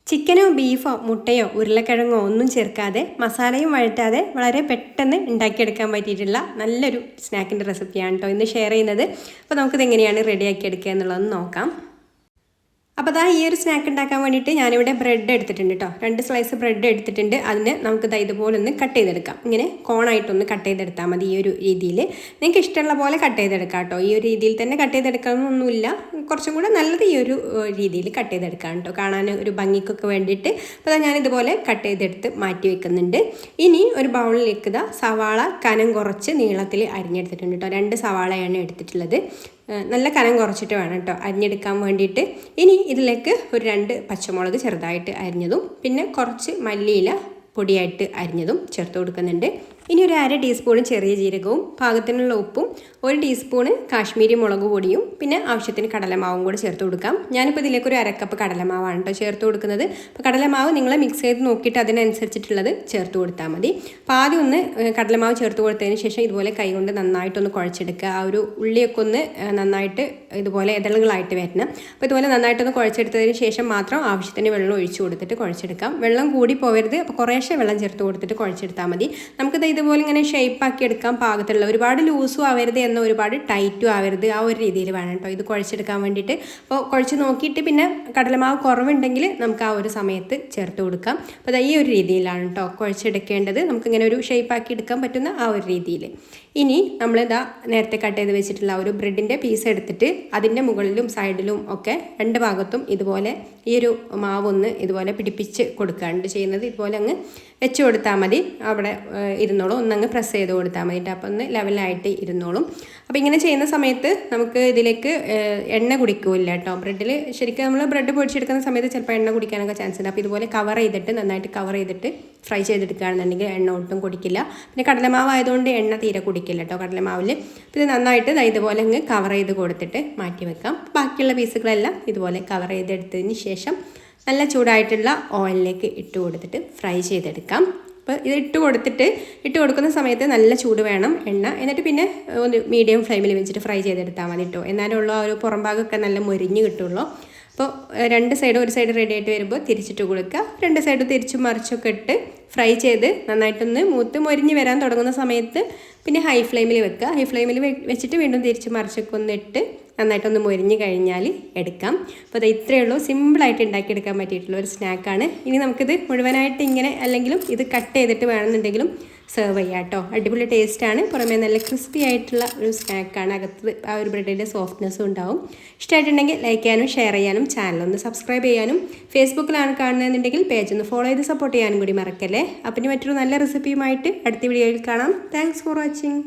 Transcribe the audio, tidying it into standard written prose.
ചിക്കനോ ബീഫോ മുട്ടയോ ഉരുളക്കിഴങ്ങോ ഒന്നും ചേർക്കാതെ മസാലയും വഴറ്റാതെ വളരെ പെട്ടെന്ന് ഉണ്ടാക്കിയെടുക്കാൻ പറ്റിയിട്ടുള്ള നല്ലൊരു സ്നാക്കിൻ്റെ റെസിപ്പിയാണ് കേട്ടോ ഇന്ന് ഷെയർ ചെയ്യുന്നത്. അപ്പോൾ നമുക്കിത് എങ്ങനെയാണ് റെഡിയാക്കി എടുക്കുക എന്നുള്ളതൊന്ന് നോക്കാം. അപ്പോൾ ഈ ഒരു സ്നാക്ക് ഉണ്ടാക്കാൻ വേണ്ടിയിട്ട് ഞാനിവിടെ ബ്രെഡ് എടുത്തിട്ടുണ്ട് കേട്ടോ. 2 സ്ലൈസ് ബ്രെഡ് എടുത്തിട്ടുണ്ട്. അതിന് നമുക്ക് ഇതുപോലെ ഒന്ന് കട്ട് ചെയ്തെടുക്കാം. ഇങ്ങനെ കോണായിട്ടൊന്ന് കട്ട് ചെയ്തെടുത്താൽ മതി. ഈ ഒരു രീതിയിൽ നിങ്ങൾക്ക് ഇഷ്ടമുള്ള പോലെ കട്ട് ചെയ്തെടുക്കാം കേട്ടോ. ഈ ഒരു രീതിയിൽ തന്നെ കട്ട് ചെയ്തെടുക്കണമെന്നൊന്നുമില്ല, കുറച്ചും കൂടെ നല്ലത് ഈ ഒരു രീതിയിൽ കട്ട് ചെയ്തെടുക്കാം കേട്ടോ, കാണാൻ ഒരു ഭംഗിക്കൊക്കെ വേണ്ടിയിട്ട്. അപ്പോൾ ഞാനിതുപോലെ കട്ട് ചെയ്തെടുത്ത് മാറ്റി വെക്കുന്നുണ്ട്. ഇനി ഒരു ബൗളിലേക്ക് സവാള കനം കുറച്ച് നീളത്തിൽ അരിഞ്ഞെടുത്തിട്ടുണ്ട് കേട്ടോ. 2 സവാളയാണ് എടുത്തിട്ടുള്ളത്. നല്ല കനം കുറച്ചിട്ട് വേണം കേട്ടോ അരിഞ്ഞെടുക്കാൻ വേണ്ടിയിട്ട്. ഇനി ഇതിലേക്ക് ഒരു 2 പച്ചമുളക് ചെറുതായിട്ട് അരിഞ്ഞതും പിന്നെ കുറച്ച് മല്ലിയില പൊടിയായിട്ട് അരിഞ്ഞതും ചേർത്ത് കൊടുക്കുന്നുണ്ട്. ഇനി ഒരു 1/2 ടീസ്പൂൺ ചെറിയ ജീരകവും പാകത്തിനുള്ള ഉപ്പും 1 ടീസ്പൂണ് കാശ്മീരി മുളക് പൊടിയും പിന്നെ ആവശ്യത്തിന് കടലമാവും കൂടെ ചേർത്ത് കൊടുക്കാം. ഞാനിപ്പോൾ ഇതിലേക്ക് ഒരു 1/2 കപ്പ് കടലമാവാണ് കേട്ടോ ചേർത്ത് കൊടുക്കുന്നത്. അപ്പോൾ കടലമാവ് നിങ്ങൾ മിക്സ് ചെയ്ത് നോക്കിയിട്ട് അതിനനുസരിച്ചിട്ടുള്ളത് ചേർത്ത് കൊടുത്താൽ മതി. അപ്പോൾ ആദ്യം ഒന്ന് കടലമാവ് ചേർത്ത് കൊടുത്തതിന് ശേഷം ഇതുപോലെ കൈകൊണ്ട് നന്നായിട്ടൊന്ന് കുഴച്ചെടുക്കുക. ആ ഒരു ഉള്ളിയൊക്കെ ഒന്ന് നന്നായിട്ട് ഇതുപോലെ ഇതളുകളായിട്ട് വരണം. അപ്പോൾ ഇതുപോലെ നന്നായിട്ടൊന്ന് കുഴച്ചെടുത്തതിന് ശേഷം മാത്രം ആവശ്യത്തിന് വെള്ളം ഒഴിച്ചു കൊടുത്തിട്ട് കുഴച്ചെടുക്കാം. വെള്ളം കൂടി പോകരുത്. അപ്പോൾ കുറേശ്ശെ വെള്ളം ചേർത്ത് കൊടുത്തിട്ട് കുഴച്ചെടുത്താൽ മതി. നമുക്കിത് ഇതുപോലെ ഇങ്ങനെ ഷേപ്പാക്കി എടുക്കാൻ പാകത്തുള്ള, ഒരുപാട് ലൂസും ആവരുത് എന്നാൽ ഒരുപാട് ടൈറ്റും ആവരുത്, ആ ഒരു രീതിയിൽ വേണം കേട്ടോ ഇത് കുഴച്ചെടുക്കാൻ വേണ്ടിയിട്ട്. അപ്പോൾ കുഴച്ച് നോക്കിയിട്ട് പിന്നെ കടലമാവ് കുറവുണ്ടെങ്കിൽ നമുക്ക് ആ ഒരു സമയത്ത് ചേർത്ത് കൊടുക്കാം. അപ്പോൾ ഈ ഒരു രീതിയിലാണ് കേട്ടോ കുഴച്ചെടുക്കേണ്ടത്. നമുക്കിങ്ങനെ ഒരു ഷേപ്പാക്കി എടുക്കാൻ പറ്റുന്ന ആ ഒരു രീതിയിൽ. ഇനി നമ്മളിതാ നേരത്തെ കട്ട് ചെയ്ത് വെച്ചിട്ടുള്ള ഒരു ബ്രെഡിൻ്റെ പീസ് എടുത്തിട്ട് അതിൻ്റെ മുകളിലും സൈഡിലും ഒക്കെ 2 ഭാഗത്തും ഇതുപോലെ ഈ ഒരു മാവൊന്ന് ഇതുപോലെ പിടിപ്പിച്ച് കൊടുക്കാണ്ട് ചെയ്യുന്നത്. ഇതുപോലെ അങ്ങ് വെച്ച് കൊടുത്താൽ മതി. അവിടെ ഇരുന്നോളും. ഒന്നങ്ങ് പ്രസ് ചെയ്ത് കൊടുത്താൽ മതി. അപ്പോൾ ഒന്ന് ലെവലായിട്ട് ഇരുന്നോളും. അപ്പോൾ ഇങ്ങനെ ചെയ്യുന്ന സമയത്ത് നമുക്ക് ഇതിലേക്ക് എണ്ണ കുടിക്കില്ല കേട്ടോ. ബ്രെഡിൽ ശരിക്കും നമ്മൾ ബ്രെഡ് പൊടിച്ചെടുക്കുന്ന സമയത്ത് ചിലപ്പോൾ എണ്ണ കുടിക്കാനൊക്കെ ചാൻസ് ഉണ്ട്. അപ്പോൾ ഇതുപോലെ നന്നായിട്ട് കവർ ചെയ്തിട്ട് ഫ്രൈ ചെയ്തെടുക്കുകയാണെന്നുണ്ടെങ്കിൽ എണ്ണ ഒട്ടും കുടിക്കില്ല. പിന്നെ കടലമാവ് ആയതുകൊണ്ട് എണ്ണ തീരെ കുടിക്കില്ല കേട്ടോ കടലമാവിൽ. അപ്പോൾ ഇത് നന്നായിട്ട് ഇതുപോലെ അങ്ങ് കവർ ചെയ്ത് കൊടുത്തിട്ട് മാറ്റി വെക്കാം. ബാക്കിയുള്ള പീസുകളെല്ലാം ഇതുപോലെ കവർ ചെയ്തെടുത്തതിന് ശേഷം നല്ല ചൂടായിട്ടുള്ള ഓയിലിലേക്ക് ഇട്ട് കൊടുത്തിട്ട് ഫ്രൈ ചെയ്തെടുക്കാം. അപ്പോൾ ഇത് ഇട്ട് കൊടുക്കുന്ന സമയത്ത് നല്ല ചൂട് വേണം എണ്ണ. എന്നിട്ട് പിന്നെ ഒന്ന് മീഡിയം ഫ്ലെയിമിൽ വെച്ചിട്ട് ഫ്രൈ ചെയ്തെടുത്താൽ മതി കേട്ടോ. എന്നാലുള്ള ആ ഒരു പുറം ഭാഗമൊക്കെ നല്ല മൊരിഞ്ഞ് കിട്ടുള്ളൂ. അപ്പോൾ 2 സൈഡും ഒരു സൈഡ് റെഡി ആയിട്ട് വരുമ്പോൾ തിരിച്ചിട്ട് കൊടുക്കുക. 2 സൈഡും തിരിച്ചും മറിച്ചൊക്കെ ഇട്ട് ഫ്രൈ ചെയ്ത് നന്നായിട്ടൊന്ന് മൊരിഞ്ഞ് വരാൻ തുടങ്ങുന്ന സമയത്ത് പിന്നെ ഹൈ ഫ്ലെയിമിൽ വെക്കുക. ഹൈ ഫ്ലെയിമിൽ വെച്ചിട്ട് വീണ്ടും തിരിച്ച് മറിച്ചൊക്കെ ഒന്ന് ഇട്ട് നന്നായിട്ടൊന്ന് മൊരിഞ്ഞ് കഴിഞ്ഞാൽ എടുക്കാം. അപ്പോൾ ഇത്രയേ ഉള്ളൂ. സിമ്പിളായിട്ട് ഉണ്ടാക്കിയെടുക്കാൻ പറ്റിയിട്ടുള്ള ഒരു സ്നാക്കാണ്. ഇനി നമുക്കിത് മുഴുവനായിട്ട് ഇങ്ങനെ അല്ലെങ്കിലും ഇത് കട്ട് ചെയ്തിട്ട് വേണമെന്നുണ്ടെങ്കിലും സെർവ് ചെയ്യാം കേട്ടോ. അടിപൊളി ടേസ്റ്റാണ്. പുറമേ നല്ല ക്രിസ്പി ആയിട്ടുള്ള ഒരു സ്നാക്കാണ്. അകത്ത് ആ ഒരു ബ്രെഡിൻ്റെ സോഫ്റ്റ്നെസ്സും ഉണ്ടാവും. ഇഷ്ടമായിട്ടുണ്ടെങ്കിൽ ലൈക്ക് ചെയ്യാനും ഷെയർ ചെയ്യാനും ചാനലൊന്ന് സബ്സ്ക്രൈബ് ചെയ്യാനും ഫേസ്ബുക്കിലാണ് കാണുന്നതെന്നുണ്ടെങ്കിൽ പേജ് ഒന്ന് ഫോളോ ചെയ്ത് സപ്പോർട്ട് ചെയ്യാനും കൂടി മറക്കല്ലേ. അപ്പം ഇനി മറ്റൊരു നല്ല റെസിപ്പിയുമായിട്ട് അടുത്ത വീഡിയോയിൽ കാണാം. Thanks for watching.